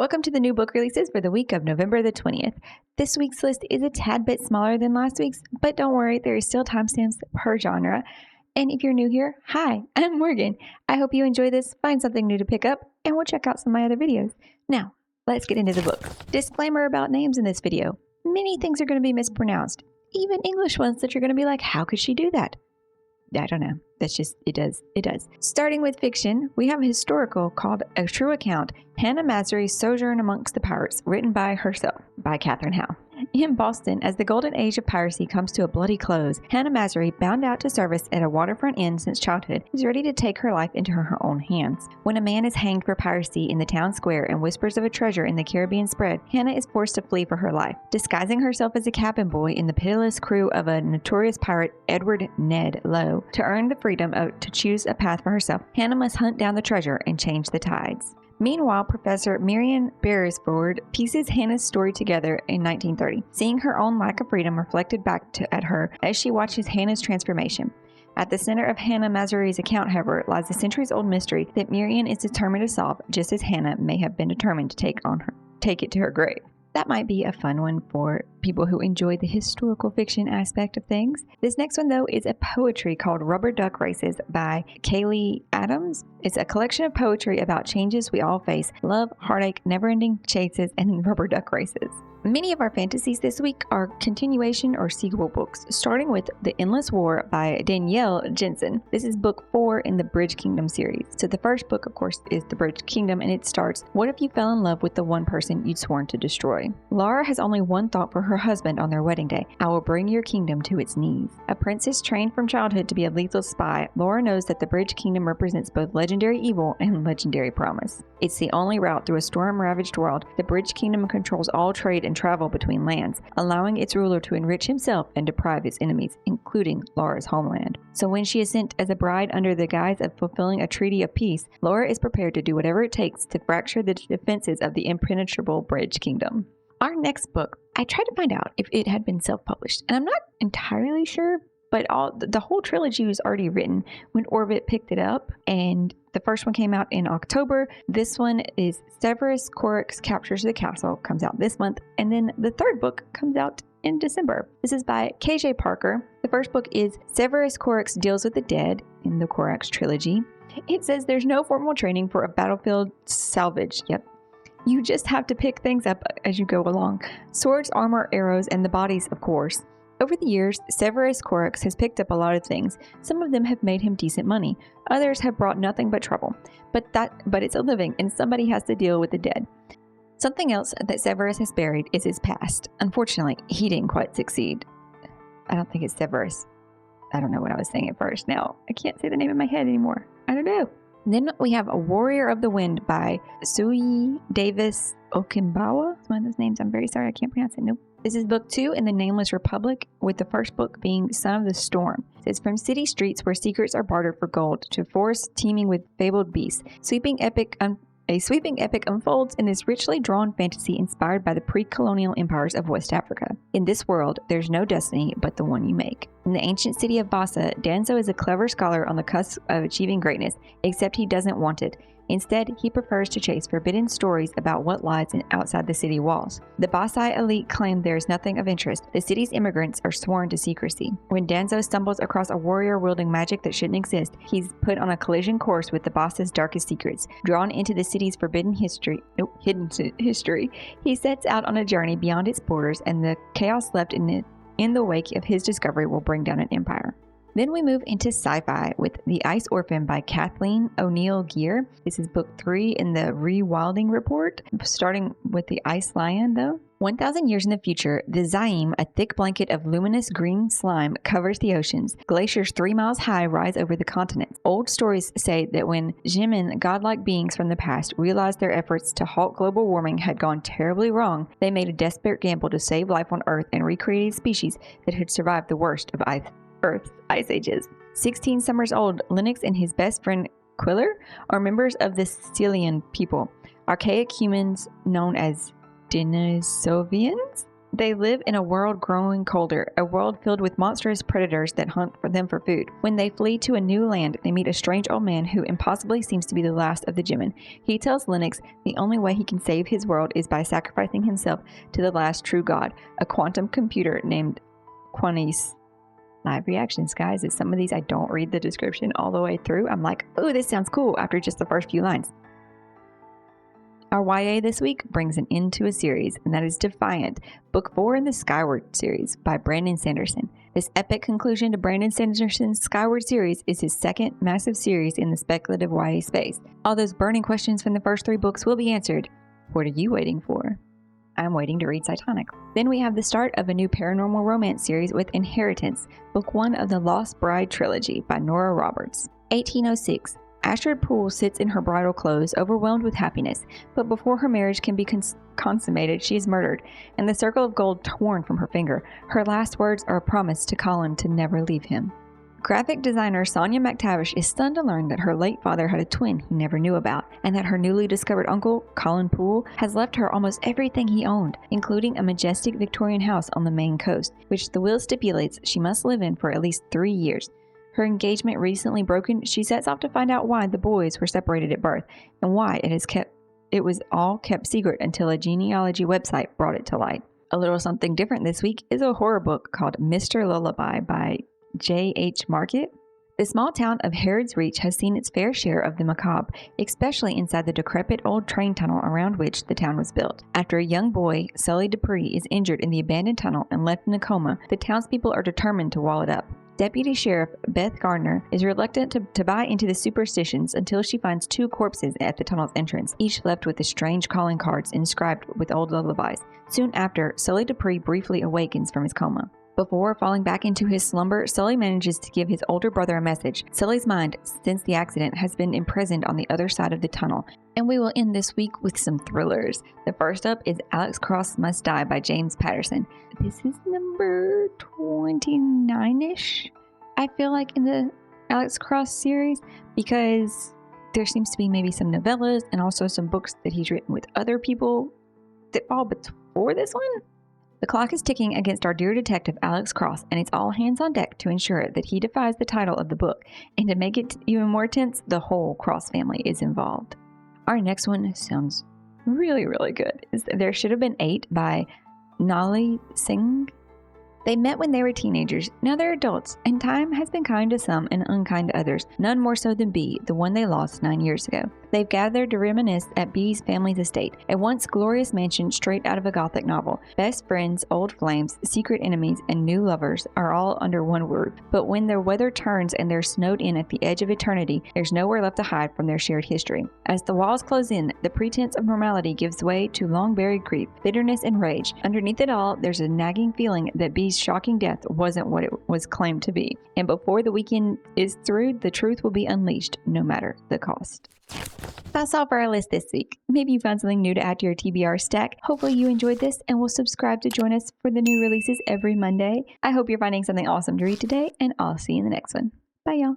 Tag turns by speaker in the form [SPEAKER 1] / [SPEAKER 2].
[SPEAKER 1] Welcome to the new book releases for the week of November the 20th. This week's list is a tad bit smaller than last week's, but don't worry, there is still timestamps per genre. And if you're new here, hi, I'm Morgan. I hope you enjoy this, find something new to pick up, and we'll check out some of my other videos. Now, let's get into the book. Disclaimer about names in this video. Many things are going to be mispronounced, even English ones that you're going to be like, how could she do that? I don't know. That's just, it does. Starting with fiction, we have a historical called A True Account, Hannah Masary's Sojourn Amongst the Pirates, written by herself, by Catherine Howe. In Boston, as the golden age of piracy comes to a bloody close, Hannah Masary, bound out to service at a waterfront inn since childhood, is ready to take her life into her own hands. When a man is hanged for piracy in the town square and whispers of a treasure in the Caribbean spread, Hannah is forced to flee for her life. Disguising herself as a cabin boy in the pitiless crew of a notorious pirate, Edward Ned Lowe, to earn the freedom to choose a path for herself, Hannah must hunt down the treasure and change the tides. Meanwhile, Professor Marian Beresford pieces Hannah's story together in 1930, seeing her own lack of freedom reflected back at her as she watches Hannah's transformation. At the center of Hannah Masary's account, however, lies a centuries-old mystery that Marian is determined to solve, just as Hannah may have been determined to take it to her grave. That might be a fun one for people who enjoy the historical fiction aspect of things. This next one, though, is a poetry called Rubber Duck Races by Kaylee Adams. It's a collection of poetry about changes we all face, love, heartache, never-ending chases, and rubber duck races. Many of our fantasies this week are continuation or sequel books, starting with The Endless War by Danielle Jensen. This is book 4 in the Bridge Kingdom series. So the first book, of course, is The Bridge Kingdom, and it starts, what if you fell in love with the one person you'd sworn to destroy? Laura has only one thought for her husband on their wedding day: I will bring your kingdom to its knees. A princess trained from childhood to be a lethal spy, Laura knows that the Bridge Kingdom represents both legendary evil and legendary promise. It's the only route through a storm-ravaged world. The Bridge Kingdom controls all trade and travel between lands, allowing its ruler to enrich himself and deprive its enemies, including Laura's homeland. So when she is sent as a bride under the guise of fulfilling a treaty of peace, Laura is prepared to do whatever it takes to fracture the defenses of the impenetrable Bridge Kingdom. Our next book, I tried to find out if it had been self-published, and I'm not entirely sure, but the whole trilogy was already written when Orbit picked it up, and the first one came out in October. This one is Severus Corax Captures the Castle, comes out this month, and then the third book comes out in December. This is by KJ Parker. The first book is Severus Corax Deals with the Dead in the Corax trilogy. It says there's no formal training for a battlefield salvage. Yep. You just have to pick things up as you go along. Swords, armor, arrows, and the bodies, of course. Over the years, Severus Corax has picked up a lot of things. Some of them have made him decent money. Others have brought nothing but trouble. But it's a living, and somebody has to deal with the dead. Something else that Severus has buried is his past. Unfortunately, he didn't quite succeed. I don't think it's Severus. I don't know what I was saying at first. Now, I can't say the name in my head anymore. I don't know. Then we have A Warrior of the Wind by Sui Davis Okimbawa. It's one of those names. I'm very sorry. I can't pronounce it. Nope. This is book 2 in the Nameless Republic, with the first book being Son of the Storm. It's from city streets where secrets are bartered for gold to forests teeming with fabled beasts. A sweeping epic unfolds in this richly drawn fantasy inspired by the pre-colonial empires of West Africa. In this world, there's no destiny but the one you make. In the ancient city of Bassa, Danzo is a clever scholar on the cusp of achieving greatness, except he doesn't want it. Instead, he prefers to chase forbidden stories about what lies outside the city walls. The Basai elite claim there is nothing of interest. The city's immigrants are sworn to secrecy. When Danzo stumbles across a warrior wielding magic that shouldn't exist, he's put on a collision course with the Bassa's darkest secrets. Drawn into the city's hidden history, he sets out on a journey beyond its borders, and the chaos left in the wake of his discovery will bring down an empire. Then we move into sci-fi with The Ice Orphan by Kathleen O'Neill Gear. This is book 3 in the Rewilding Report, starting with the Ice Lion, though. 1,000 years in the future, the Zaim, a thick blanket of luminous green slime, covers the oceans. Glaciers 3 miles high rise over the continents. Old stories say that when Jimin, godlike beings from the past, realized their efforts to halt global warming had gone terribly wrong, they made a desperate gamble to save life on Earth and recreate a species that had survived the worst of Earth's ice ages. 16 summers old, Lennox and his best friend Quiller are members of the Sicilian people, archaic humans known as Denisovians. They live in a world growing colder, a world filled with monstrous predators that hunt for them for food. When they flee to a new land, they meet a strange old man who impossibly seems to be the last of the Gemin. He tells Linux the only way he can save his world is by sacrificing himself to the last true god, a quantum computer named Quanis. Live reactions, guys. As some of these I don't read the description all the way through, I'm like, oh, this sounds cool after just the first few lines. Our YA this week brings an end to a series, and that is Defiant, Book 4 in the Skyward series by Brandon Sanderson. This epic conclusion to Brandon Sanderson's Skyward series is his second massive series in the speculative YA space. All those burning questions from the first 3 books will be answered. What are you waiting for? I'm waiting to read Titanic. Then we have the start of a new paranormal romance series with Inheritance, Book 1 of the Lost Bride trilogy by Nora Roberts. 1806. Astrid Poole sits in her bridal clothes, overwhelmed with happiness, but before her marriage can be consummated, she is murdered, and the circle of gold torn from her finger. Her last words are a promise to Colin to never leave him. Graphic designer Sonia McTavish is stunned to learn that her late father had a twin he never knew about, and that her newly discovered uncle, Colin Poole, has left her almost everything he owned, including a majestic Victorian house on the Maine coast, which the will stipulates she must live in for at least 3 years. Her engagement recently broken, she sets off to find out why the boys were separated at birth and why it was all kept secret until a genealogy website brought it to light. A little something different this week is a horror book called Mr. Lullaby by J.H. Market. The small town of Harrods Reach has seen its fair share of the macabre, especially inside the decrepit old train tunnel around which the town was built. After a young boy, Sully Dupree, is injured in the abandoned tunnel and left in a coma, the townspeople are determined to wall it up. Deputy Sheriff Beth Gardner is reluctant to buy into the superstitions until she finds 2 corpses at the tunnel's entrance, each left with the strange calling cards inscribed with old lullabies. Soon after, Sully Dupree briefly awakens from his coma. Before falling back into his slumber, Sully manages to give his older brother a message. Sully's mind, since the accident, has been imprisoned on the other side of the tunnel. And we will end this week with some thrillers. The first up is Alex Cross Must Die by James Patterson. This is number 29-ish, I feel like, in the Alex Cross series, because there seems to be maybe some novellas and also some books that he's written with other people that fall before this one. The clock is ticking against our dear detective Alex Cross, and it's all hands on deck to ensure that he defies the title of the book. And to make it even more tense, the whole Cross family is involved. Our next one sounds really, really good. There Should Have Been 8 by Nali Singh. They met when they were teenagers. Now they're adults, and time has been kind to some and unkind to others, none more so than B, the one they lost 9 years ago. They've gathered to reminisce at B's family's estate, a once glorious mansion straight out of a Gothic novel. Best friends, old flames, secret enemies, and new lovers are all under one roof. But when their weather turns and they're snowed in at the edge of eternity, there's nowhere left to hide from their shared history. As the walls close in, the pretense of normality gives way to long-buried grief, bitterness, and rage. Underneath it all, there's a nagging feeling that B's shocking death wasn't what it was claimed to be. And before the weekend is through, the truth will be unleashed, no matter the cost. That's all for our list this week. Maybe you found something new to add to your TBR stack. Hopefully you enjoyed this and will subscribe to join us for the new releases every Monday. I hope you're finding something awesome to read today, and I'll see you in the next one. Bye, y'all.